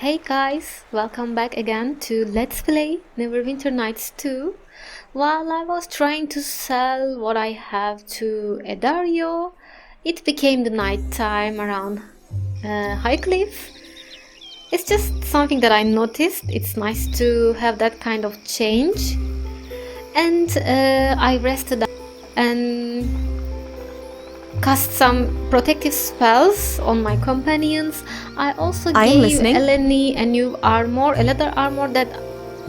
Hey guys, welcome back again to Let's Play Neverwinter Nights 2. While I was trying to sell what I have to Edario, it became the night time around Highcliff. It's just something that I noticed. It's nice to have that kind of change. And I rested up and cast some protective spells on my companions. I also gave Eleni a new armor, a leather armor that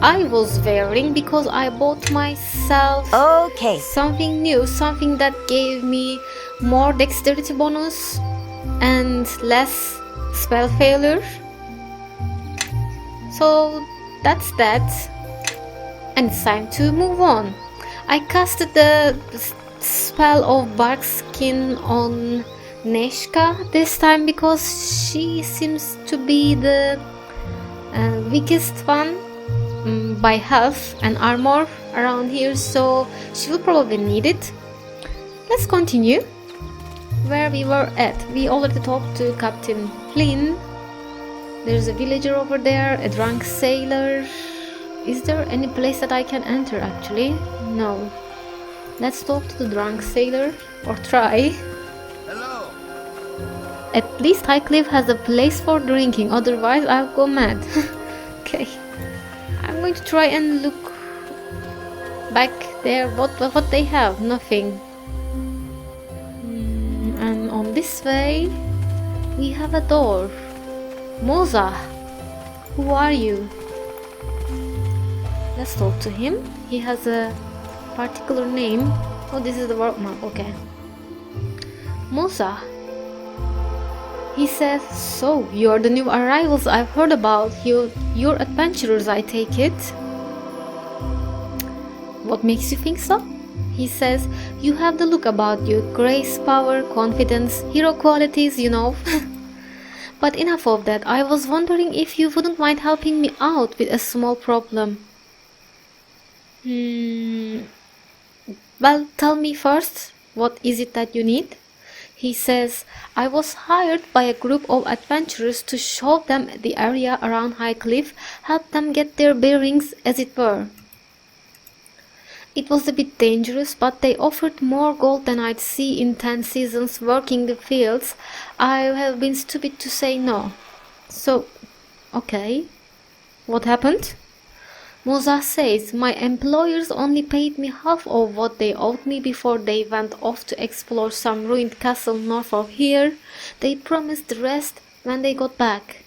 I was wearing because I bought myself something new, something that gave me more dexterity bonus and less spell failure. So that's that, and it's time to move on. I casted the spell of bark skin on Neshka this time because she seems to be the weakest one by health and armor around here, so she will probably need it. Let's continue where we were at. We already talked to Captain Flynn. There's a villager over there, a drunk sailor. Is there any place that I can enter actually? No. Let's talk to the drunk sailor, or try. Hello. At least Highcliff has a place for drinking, otherwise I'll go mad. Okay. I'm going to try and look back there. What they have? Nothing. And on this way, we have a door. Moza, who are you? Let's talk to him. He has a particular name. Oh, this is the world map. Okay. Moza. He says, so you're the new arrivals I've heard about. You're adventurers, I take it. What makes you think so? He says, you have the look about you. Grace, power, confidence, hero qualities, you know. But enough of that. I was wondering if you wouldn't mind helping me out with a small problem. Well, tell me first, what is it that you need? He says, I was hired by a group of adventurers to show them the area around Highcliff, help them get their bearings, as it were. It was a bit dangerous, but they offered more gold than I'd see in 10 seasons working the fields. I have been stupid to say no. So, okay. What happened? Moza says, my employers only paid me half of what they owed me before they went off to explore some ruined castle north of here. They promised the rest when they got back.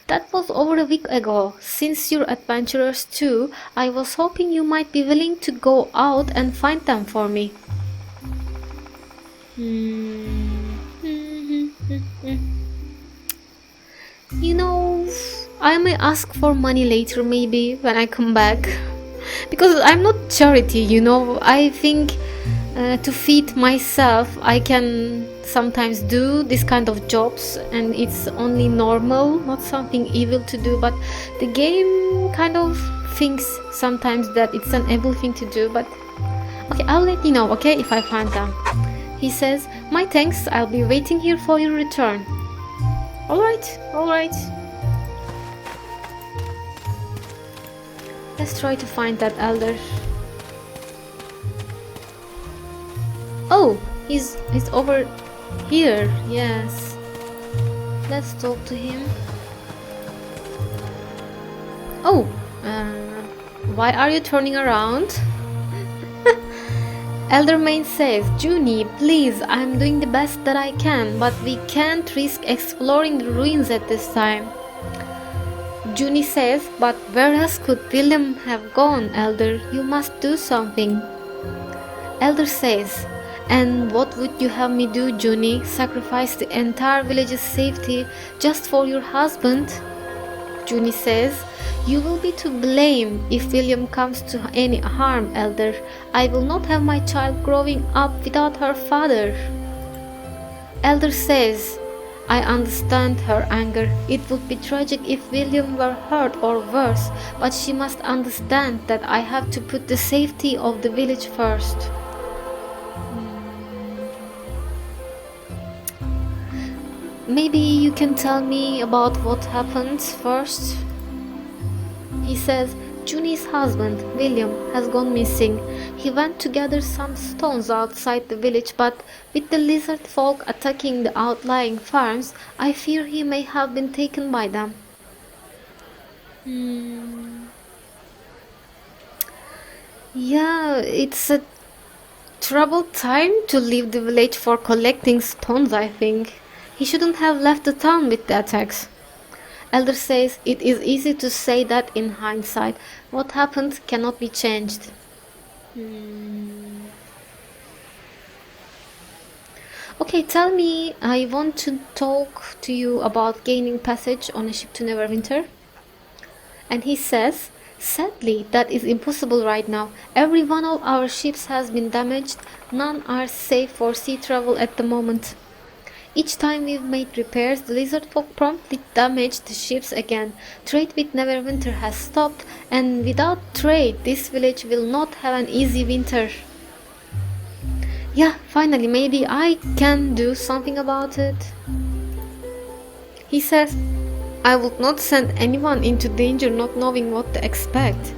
That was over a week ago. Since you're adventurers too, I was hoping you might be willing to go out and find them for me. You know, I may ask for money later, maybe when I come back, because I'm not charity, you know. I think to feed myself I can sometimes do this kind of jobs, and it's only normal, not something evil to do, but the game kind of thinks sometimes that it's an evil thing to do. But okay, I'll let you know, okay, if I find them. He says, my thanks, I'll be waiting here for your return. Alright. Let's try to find that elder. Oh, he's over here. Yes. Let's talk to him. Oh, why are you turning around? Eldermain says, Junie, please, I'm doing the best that I can, but we can't risk exploring the ruins at this time. Junie says, but where else could William have gone, Elder? You must do something. Elder says, and what would you have me do, Junie? Sacrifice the entire village's safety just for your husband? Junie says, you will be to blame if William comes to any harm, Elder. I will not have my child growing up without her father. Elder says, I understand her anger. It would be tragic if William were hurt or worse, but she must understand that I have to put the safety of the village first. maybe you can tell me about what happened first? He says, Junie's husband, William, has gone missing. He went to gather some stones outside the village, but with the lizard folk attacking the outlying farms, I fear he may have been taken by them. Yeah, it's a troubled time to leave the village for collecting stones, I think. He shouldn't have left the town with the attacks. Elder says it is easy to say that in hindsight. What happened cannot be changed. Okay, tell me, I want to talk to you about gaining passage on a ship to Neverwinter. And he says, sadly, that is impossible right now. Every one of our ships has been damaged. None are safe for sea travel at the moment. Each time we've made repairs, the lizard folk promptly damage the ships again. Trade with Neverwinter has stopped, and without trade, this village will not have an easy winter. Yeah, finally, maybe I can do something about it. He says, I would not send anyone into danger not knowing what to expect.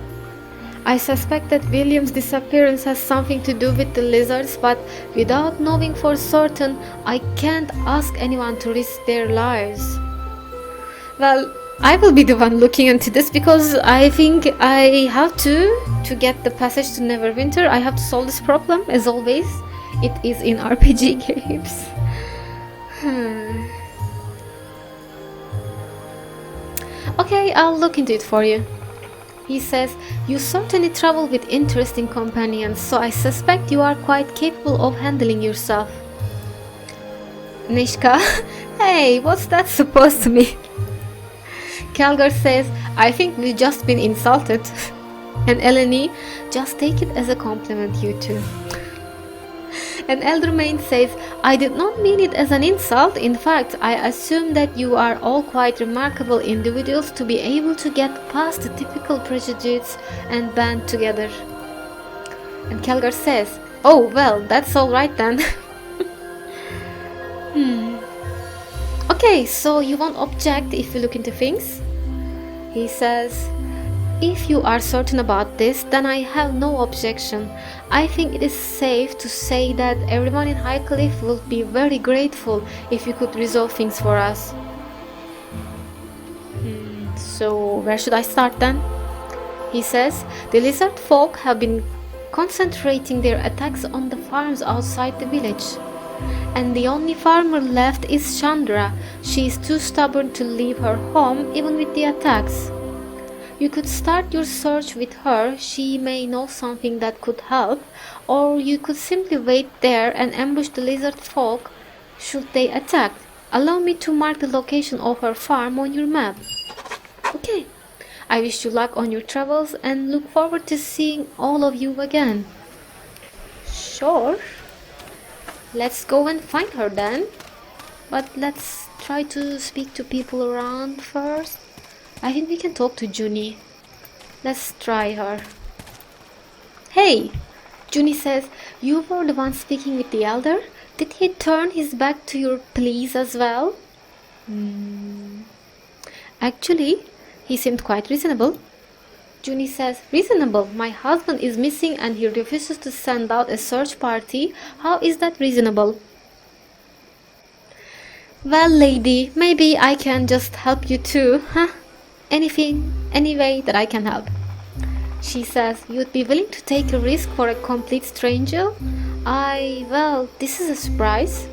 I suspect that William's disappearance has something to do with the lizards, but without knowing for certain, I can't ask anyone to risk their lives. Well, I will be the one looking into this because I think I have to get the passage to Neverwinter. I have to solve this problem, as always. It is in RPG games. Okay, I'll look into it for you. He says, you certainly travel with interesting companions, so I suspect you are quite capable of handling yourself. Nishka, hey, what's that supposed to mean? Calgar says, I think we've just been insulted. And Eleni, just take it as a compliment, you two. And Eldermain says, I did not mean it as an insult. In fact, I assume that you are all quite remarkable individuals to be able to get past the typical prejudice and band together. And Kelgar says, oh, well, that's alright then. Okay, so you won't object if we look into things? He says, if you are certain about this, then I have no objection. I think it is safe to say that everyone in Highcliffe will be very grateful if you could resolve things for us. So where should I start then? He says, the lizard folk have been concentrating their attacks on the farms outside the village. And the only farmer left is Shandra. She is too stubborn to leave her home even with the attacks. You could start your search with her, she may know something that could help, or you could simply wait there and ambush the lizard folk should they attack. Allow me to mark the location of her farm on your map. Okay, I wish you luck on your travels and look forward to seeing all of you again. Sure, let's go and find her then, but let's try to speak to people around first. I think we can talk to Junie. Let's try her. Hey! Junie says, you were the one speaking with the elder? Did he turn his back to your pleas as well? Actually, he seemed quite reasonable. Junie says, reasonable? My husband is missing and he refuses to send out a search party. How is that reasonable? Well, lady, maybe I can just help you too, huh? Any way that I can help. She says, you'd be willing to take a risk for a complete stranger? Well, this is a surprise.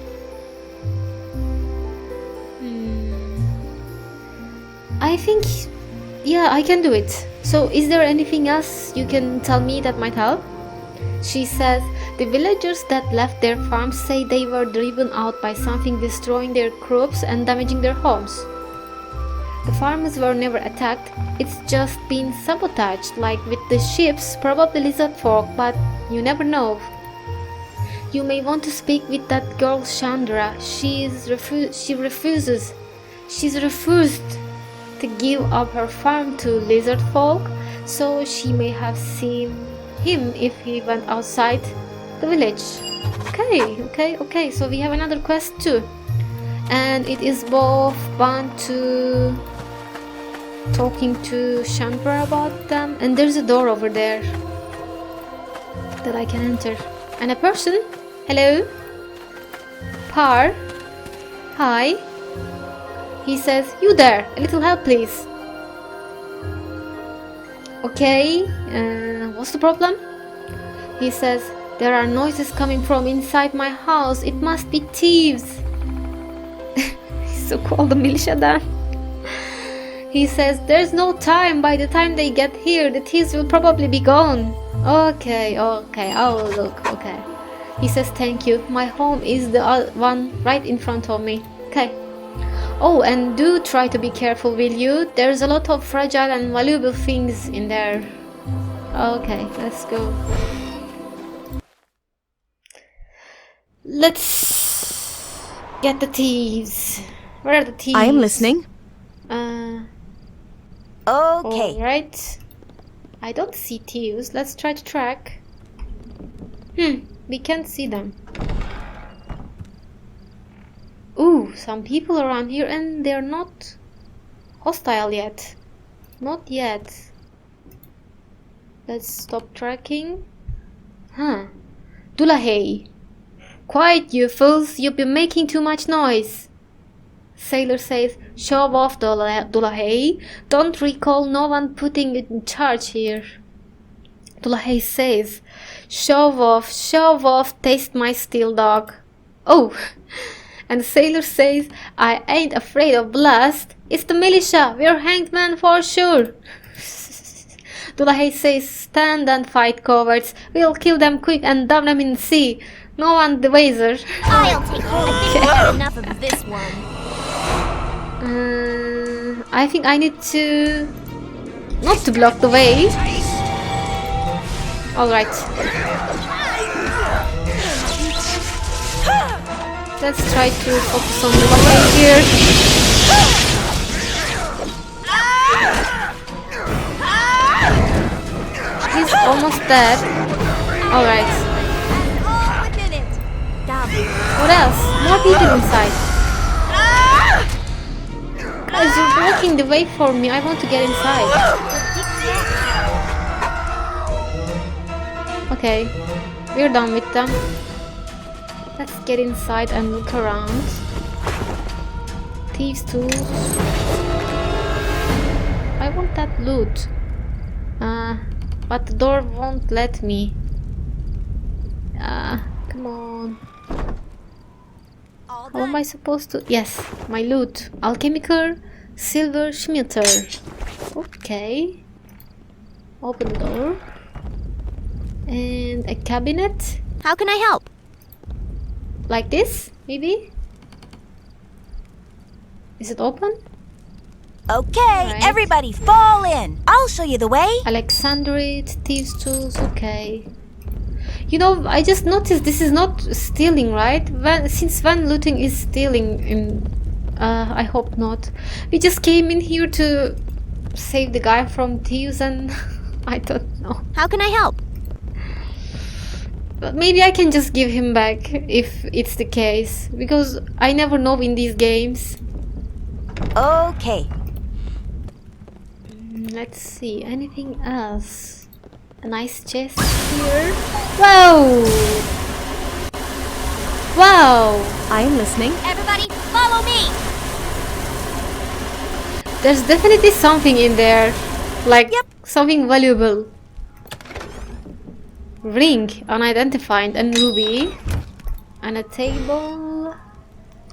I think, yeah, I can do it. So, is there anything else you can tell me that might help? She says, the villagers that left their farms say they were driven out by something destroying their crops and damaging their homes. The farmers were never attacked, it's just been sabotaged, like with the ships, probably lizard folk, but you never know. You may want to speak with that girl Shandra. She's refused to give up her farm to lizard folk, so she may have seen him if he went outside the village. Okay, so we have another quest too. and it is both bound to talking to Shandra about them, and there's a door over there that I can enter, and a person. Hello, Par. Hi. He says, you there, a little help please. Okay, what's the problem? He says, there are noises coming from inside my house, it must be thieves. So call the militia then. He says, there's no time, by the time they get here the thieves will probably be gone. Okay, I'll look, okay. He says, thank you, my home is the one right in front of me. Okay. Oh, and do try to be careful, will you? There's a lot of fragile and valuable things in there. Okay, let's go. Let's get the thieves. Where are the thieves? I am listening. Okay. Alright. I don't see thieves. Let's try to track. We can't see them. Ooh, some people around here and they're not hostile yet. Not yet. Let's stop tracking. Dulahey. Quiet, you fools, you've been making too much noise. Sailor says, show off, Dulahey. Don't recall no one putting in charge here. Dulahey says, show off, taste my steel dog. Oh, and Sailor says, I ain't afraid of blast. It's the militia, we're hanged men for sure. Dulahey says, stand and fight, cowards. We'll kill them quick and dump them in the sea. No one the wazer. I'll take hold of it. Had enough of this one. I think I need to not to block the way. Alright. Let's try to focus on the way here. He's almost dead. Alright. What else? More people inside. Guys, you're blocking the way for me. I want to get inside. Okay, we're done with them. Let's get inside and look around. Thieves tools. I want that loot. But the door won't let me. Come on. How am I supposed to? Yes, my loot. Alchemical silver schmitter. Okay. Open the door. And a cabinet. How can I help? Like this, maybe? Is it open? Okay, Right. everybody fall in. I'll show you the way. Alexandrite, thieves tools, okay. You know, I just noticed this is not stealing, right? Since when looting is stealing in... I hope not. We just came in here to save the guy from thieves and... I don't know. How can I help? But maybe I can just give him back if it's the case. Because I never know in these games. Okay. Let's see, anything else? A nice chest here. Whoa! Wow! I am listening. Everybody, follow me. There's definitely something in there. Like, Yep. something valuable. Ring, unidentified, and ruby. And a table.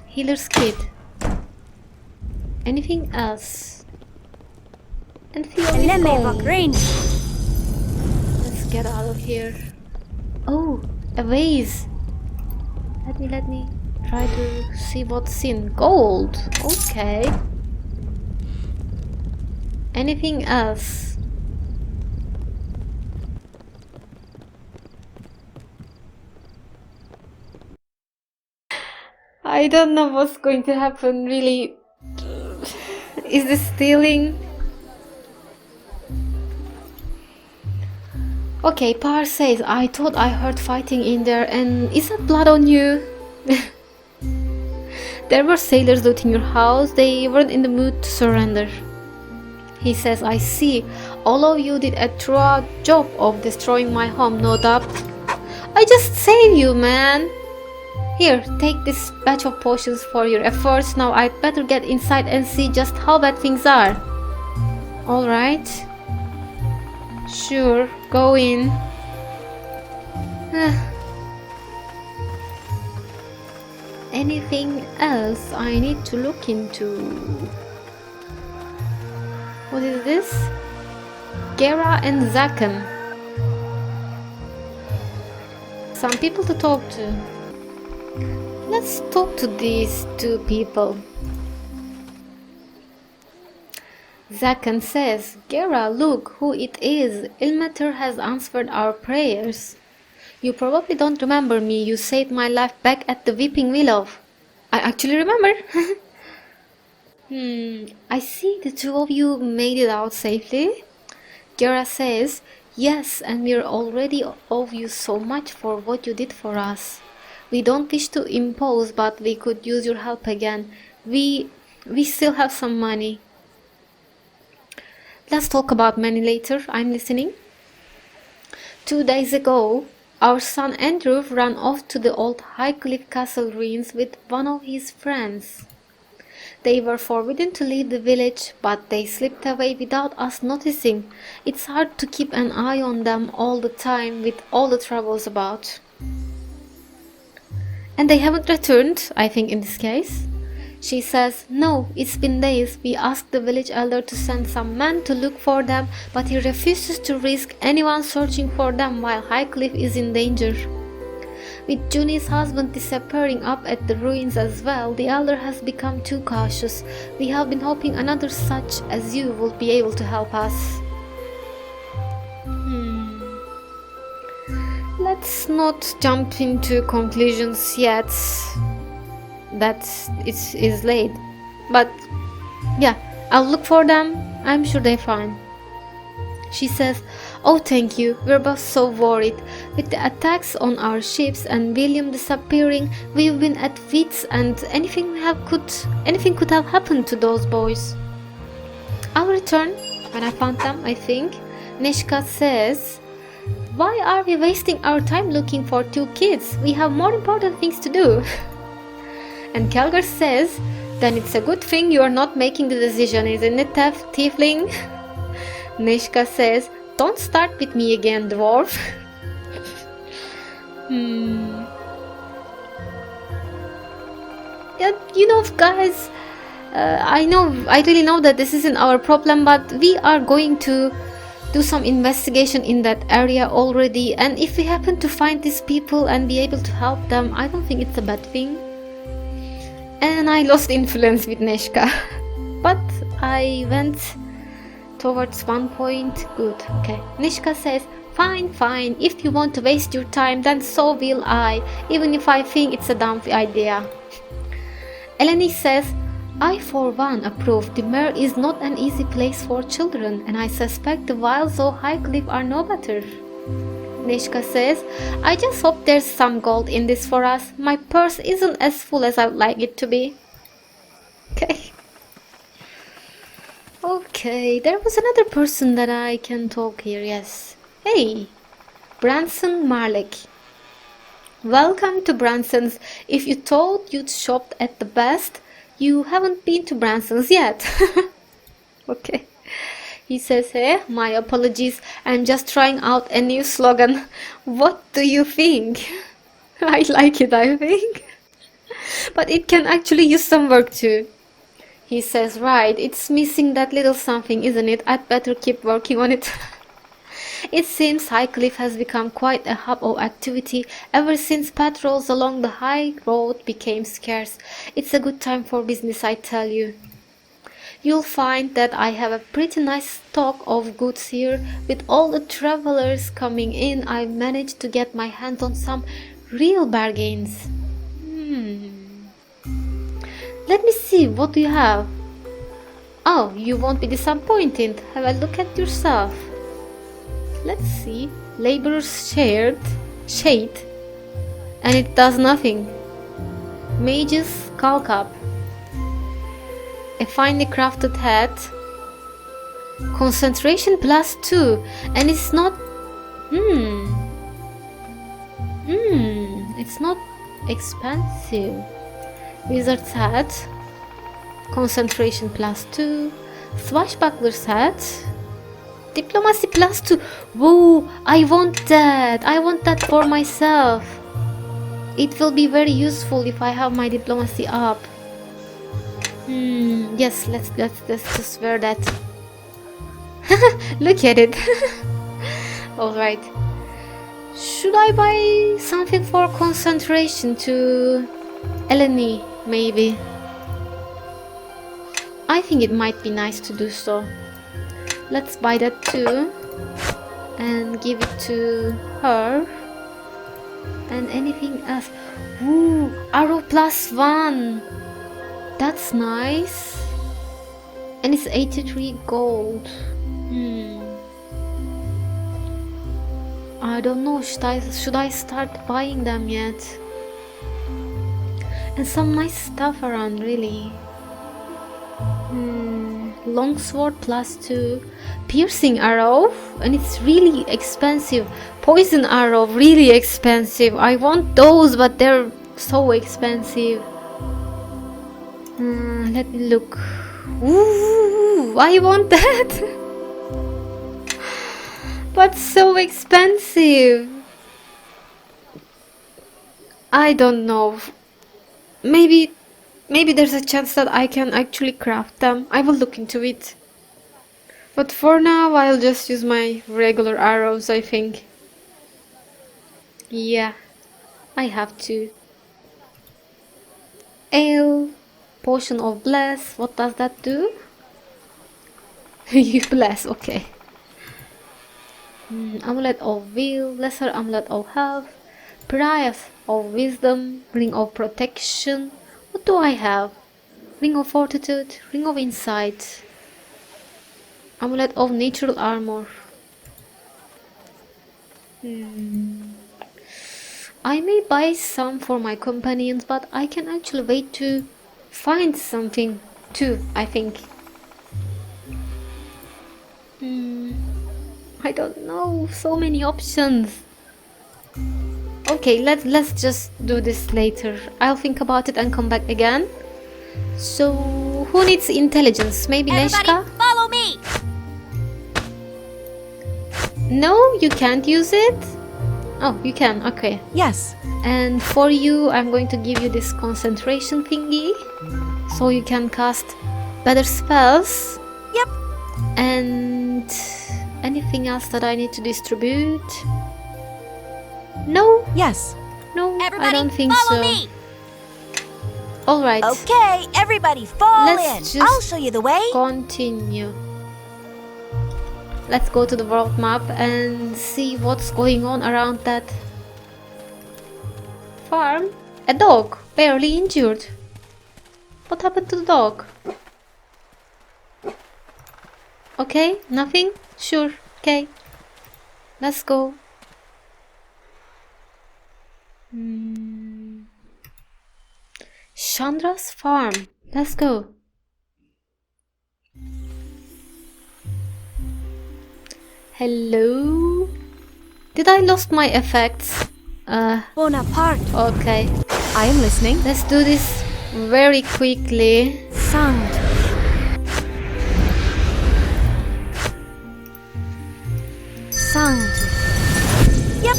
Healer's kit. Anything else? And Green. Let's get out of here. Oh, a vase. Let me try to see what's in. Gold. Okay. Anything else? I don't know what's going to happen, really. Is this stealing? Okay, Par says, I thought I heard fighting in there, and is that blood on you? There were sailors looting your house. They weren't in the mood to surrender. He says, I see. All of you did a thorough job of destroying my home, no doubt. I just saved you, man. Here, take this batch of potions for your efforts. Now I'd better get inside and see just how bad things are. Alright. Sure, go in. Anything else I need to look into? What is this? Gera and Zaken. Some people to talk to. Let's talk to these two people. Zaken says, Gera, look who it is. Ilmater has answered our prayers. You probably don't remember me. You saved my life back at the Weeping Willow. I actually remember. I see the two of you made it out safely. Gera says, yes, and we're already owe you so much for what you did for us. We don't wish to impose, but we could use your help again. We still have some money. Let's talk about money later. I'm listening. 2 days ago, our son Andrew ran off to the old Highcliffe Castle ruins with one of his friends. They were forbidden to leave the village, but they slipped away without us noticing. It's hard to keep an eye on them all the time with all the troubles about. And they haven't returned, I think, in this case. She says, no, it's been days. We asked the village elder to send some men to look for them, but he refuses to risk anyone searching for them while Highcliffe is in danger. With Junie's husband disappearing up at the ruins as well, the elder has become too cautious. We have been hoping another such as you will be able to help us. Let's not jump into conclusions yet. That it is late. But yeah, I'll look for them. I'm sure they're fine. She says, oh, thank you. We're both so worried. With the attacks on our ships and William disappearing, we've been at wits and anything could have happened to those boys. I'll return when I found them, I think. Neshka says, why are we wasting our time looking for two kids? We have more important things to do. And Kelgar says, then it's a good thing you are not making the decision, isn't it, Tiefling? Neshka says, don't start with me again, dwarf. Yeah, you know, guys, I really know that this isn't our problem, but we are going to do some investigation in that area already, and if we happen to find these people and be able to help them, I don't think it's a bad thing. And I lost influence with Neshka. But I went towards one point. Good, okay. Neshka says, fine. If you want to waste your time, then so will I, even if I think it's a dumb idea. Eleni says, I for one approve. The Mare is not an easy place for children, and I suspect the wilds of Highcliffe are no better. Neshka says, I just hope there's some gold in this for us. My purse isn't as full as I would like it to be. Okay, there was another person that I can talk here, yes. Hey, Branson Marlick. Welcome to Branson's. If you thought you'd shopped at the best, you haven't been to Branson's yet. Okay. He says, hey, my apologies, I'm just trying out a new slogan. What do you think? I like it, I think. But it can actually use some work too. He says, right, it's missing that little something, isn't it? I'd better keep working on it. It seems Highcliffe has become quite a hub of activity ever since patrols along the high road became scarce. It's a good time for business, I tell you. You'll find that I have a pretty nice stock of goods here. With all the travelers coming in, I've managed to get my hands on some real bargains. Let me see, what do you have? Oh, you won't be disappointed. Have a look at yourself. Let's see. Laborer's shade. And it does nothing. Mage's skull cap. A finely crafted hat. Concentration +2. And it's not... It's not expensive. Wizard's hat. Concentration +2. Swashbuckler's hat. Diplomacy +2. Whoa, I want that. I want that for myself. It will be very useful if I have my diplomacy up. Yes, let's just wear that. Look at it. Alright. Should I buy something for concentration to Eleni, maybe? I think it might be nice to do so. Let's buy that too. And give it to her. And anything else? Ooh, arrow +1. That's nice. And it's 83 gold. I don't know, should I start buying them yet? And some nice stuff around, really. Longsword +2. Piercing arrow, and it's really expensive. Poison arrow, really expensive. I want those, but they're so expensive. Let me look. Ooh, I want that. But so expensive. I don't know. Maybe there's a chance that I can actually craft them. I will look into it. But for now, I'll just use my regular arrows, I think. Yeah, I have to. Ale, potion of bless. What does that do? You bless, okay. Amulet of will, lesser amulet of health, prize of wisdom, ring of protection. What do I have? Ring of fortitude, ring of insight, amulet of natural armor. I may buy some for my companions, but I can actually wait to find something too, I think. I don't know, so many options. Okay, let's just do this later. I'll think about it and come back again. So, who needs intelligence? Maybe Neshka? Follow me! No, you can't use it? Oh, you can, okay. Yes. And for you, I'm going to give you this concentration thingy, so you can cast better spells. Yep. And anything else that I need to distribute? No? Yes. No, Everybody, I don't think follow so. me! Alright, Okay, everybody fall Let's in. just I'll show you the way. continue. Let's go to the world map and see what's going on around that farm. A dog, barely injured. What happened to the dog? Okay, nothing? Sure, okay. Let's go. Shandra's farm. Let's go. Hello? Did I lost my effects? Bonaparte. Okay. I am listening. Let's do this very quickly. Sound. Sound. Yep.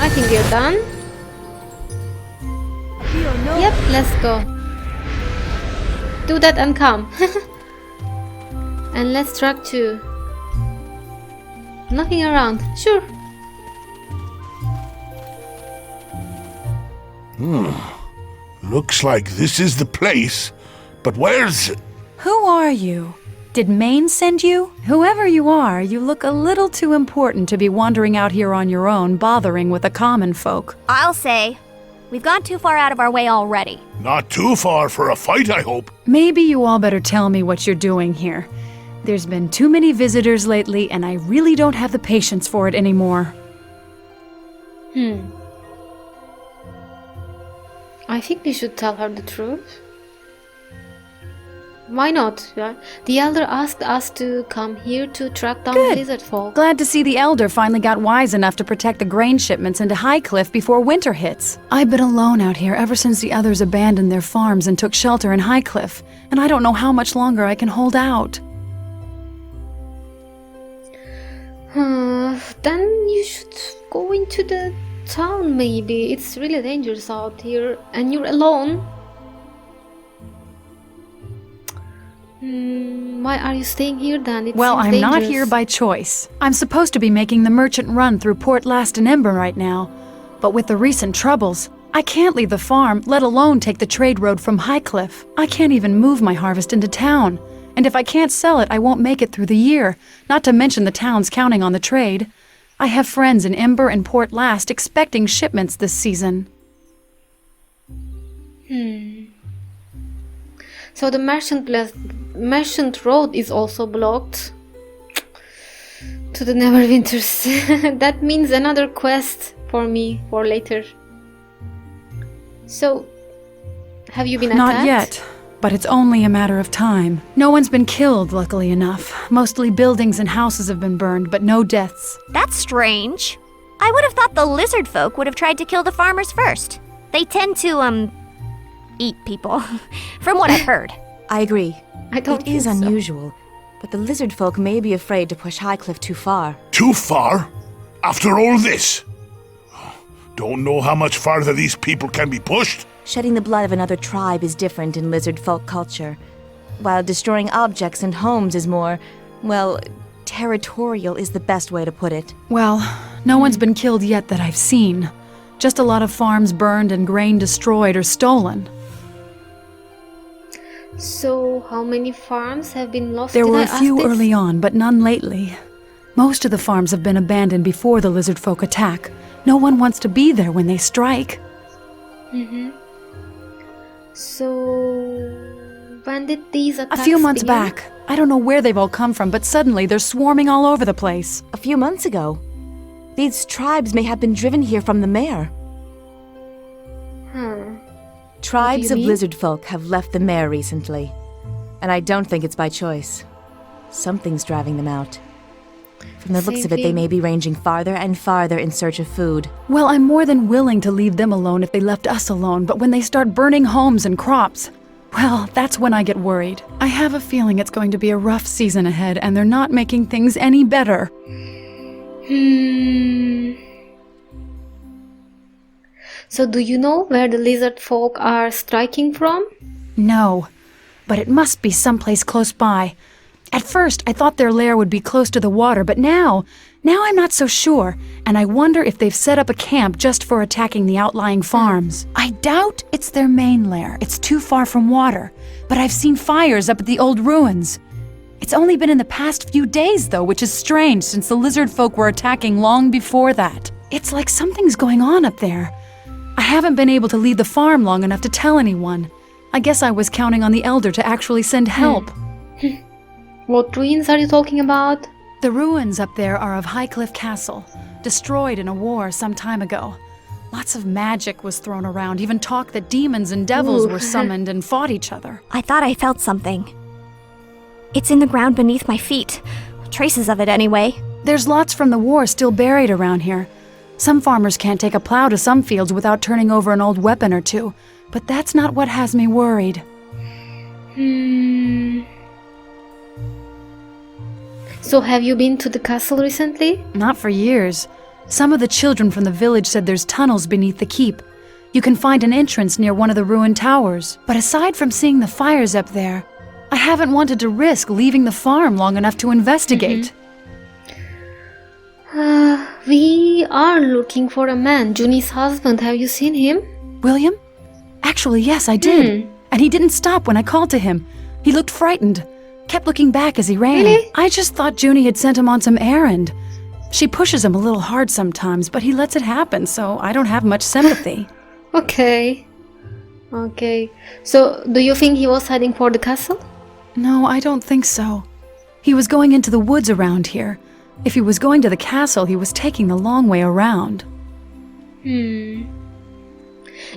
I think we're done. Yep, let's go. Do that and come. And let's track 2. Nothing around. Sure. Looks like this is the place. But where's... Who are you? Did Maine send you? Whoever you are, you look a little too important to be wandering out here on your own, bothering with the common folk. I'll say. We've gone too far out of our way already. Not too far for a fight, I hope. Maybe you all better tell me what you're doing here. There's been too many visitors lately, and I really don't have the patience for it anymore. I think we should tell her the truth. Why not? Yeah? The elder asked us to come here to track down Good. lizard folk. Glad to see the elder finally got wise enough to protect the grain shipments into Highcliff before winter hits. I've been alone out here ever since the others abandoned their farms and took shelter in Highcliff, and I don't know how much longer I can hold out. Then you should go into the town maybe. It's really dangerous out here and you're alone. Why are you staying here then? Well, seems I'm not dangerous. here by choice. I'm supposed to be making the merchant run through Port Last and Ember right now. But with the recent troubles, I can't leave the farm, let alone take the trade road from Highcliff. I can't even move my harvest into town. And if I can't sell it, I won't make it through the year, not to mention the town's counting on the trade. I have friends in Ember and Port Last expecting shipments this season. So the merchant road is also blocked to the Neverwinters. That means another quest for me for later. So, have you been attacked? Not yet, but it's only a matter of time. No one's been killed, luckily enough. Mostly buildings and houses have been burned, but no deaths. That's strange. I would have thought the lizard folk would have tried to kill the farmers first. They tend to, eat people, from what I've heard. I agree. I don't It is think so. unusual, but the lizard folk may be afraid to push Highcliff too far. Too far? After all this? Don't know how much farther these people can be pushed? Shedding the blood of another tribe is different in lizard folk culture, while destroying objects and homes is more, well, territorial is the best way to put it. Well, no one's been killed yet that I've seen. Just a lot of farms burned and grain destroyed or stolen. So, how many farms have been lost? There Did were I a ask few this? early on, but none lately. Most of the farms have been abandoned before the lizard folk attack. No one wants to be there when they strike. So, when did these attacks A few months begin? back. I don't know where they've all come from, but suddenly they're swarming all over the place. A few months ago. These tribes may have been driven here from the mare. Tribes of mean? lizard folk have left the mare recently, and I don't think it's by choice. Something's driving them out. From the looks Same of it, they thing. may be ranging farther and farther in search of food. Well, I'm more than willing to leave them alone if they left us alone, but when they start burning homes and crops, well, that's when I get worried. I have a feeling it's going to be a rough season ahead, and they're not making things any better. So, do you know where the lizard folk are striking from? No, but it must be someplace close by. At first, I thought their lair would be close to the water, but now I'm not so sure, and I wonder if they've set up a camp just for attacking the outlying farms. I doubt it's their main lair. It's too far from water, but I've seen fires up at the old ruins. It's only been in the past few days, though, which is strange since the lizard folk were attacking long before that. It's like something's going on up there. I haven't been able to leave the farm long enough to tell anyone. I guess I was counting on the elder to actually send help. What ruins are you talking about? The ruins up there are of Highcliff Castle, destroyed in a war some time ago. Lots of magic was thrown around, even talk that demons and devils Ooh. were summoned and fought each other. I thought I felt something. It's in the ground beneath my feet. Traces of it, anyway. There's lots from the war still buried around here. Some farmers can't take a plow to some fields without turning over an old weapon or two, but that's not what has me worried. So, have you been to the castle recently? Not for years. Some of the children from the village said there's tunnels beneath the keep. You can find an entrance near one of the ruined towers. But aside from seeing the fires up there, I haven't wanted to risk leaving the farm long enough to investigate. We are looking for a man, Junie's husband. Have you seen him? William? Actually, yes, I did. And he didn't stop when I called to him. He looked frightened, kept looking back as he ran. Really? I just thought Junie had sent him on some errand. She pushes him a little hard sometimes, but he lets it happen, so I don't have much sympathy. Okay. So, do you think he was heading for the castle? No, I don't think so. He was going into the woods around here. If he was going to the castle, he was taking the long way around.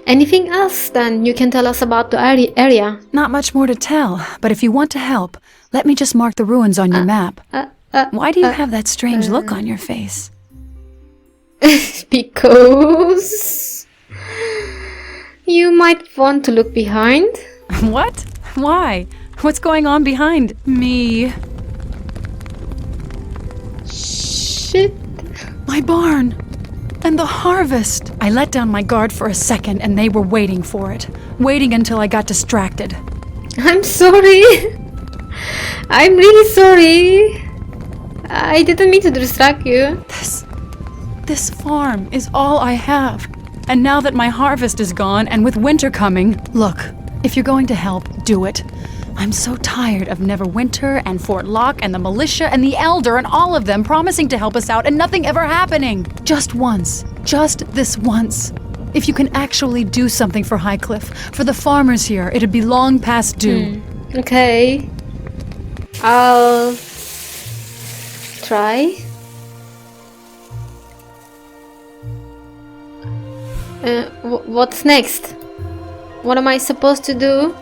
Anything else then you can tell us about the area? Not much more to tell, but if you want to help, let me just mark the ruins on your map. Why do you have that strange look on your face? Because you might want to look behind. What? Why? What's going on behind me? Shit. My barn. And the harvest. I let down my guard for a second and they were waiting for it. Waiting until I got distracted. I'm sorry. I'm really sorry. I didn't mean to distract you. This farm is all I have. And now that my harvest is gone and with winter coming, look, if you're going to help, do it. I'm so tired of Neverwinter and Fort Locke and the militia and the Elder and all of them promising to help us out and nothing ever happening. Just once. Just this once. If you can actually do something for Highcliff, for the farmers here, it'd be long past due. Okay. I'll try. What's next? What am I supposed to do?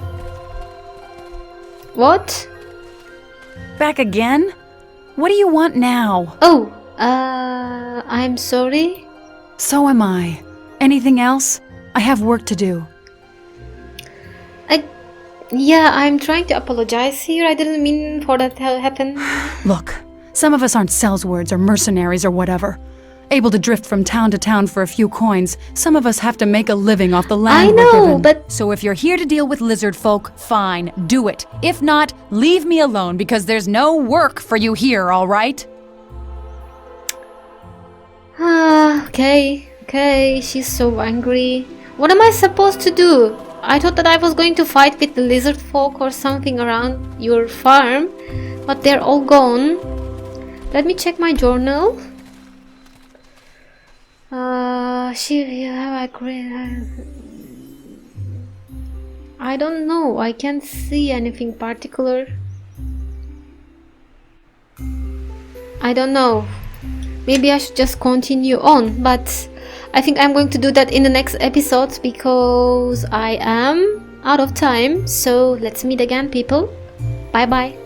What? Back again? What do you want now? Oh, I'm sorry. So am I. Anything else? I have work to do. Yeah, I'm trying to apologize here. I didn't mean for that to happen. Look, some of us aren't sellswords or mercenaries or whatever. Able to drift from town to town for a few coins, some of us have to make a living off the land I we're know, given. but... So if you're here to deal with lizard folk, fine, do it. If not, leave me alone because there's no work for you here, all right? Okay, she's so angry. What am I supposed to do? I thought that I was going to fight with the lizard folk or something around your farm, but they're all gone. Let me check my journal. I don't know. I can't see anything particular. I don't know. Maybe I should just continue on, but I think I'm going to do that in the next episode because I am out of time. So let's meet again, people. Bye bye.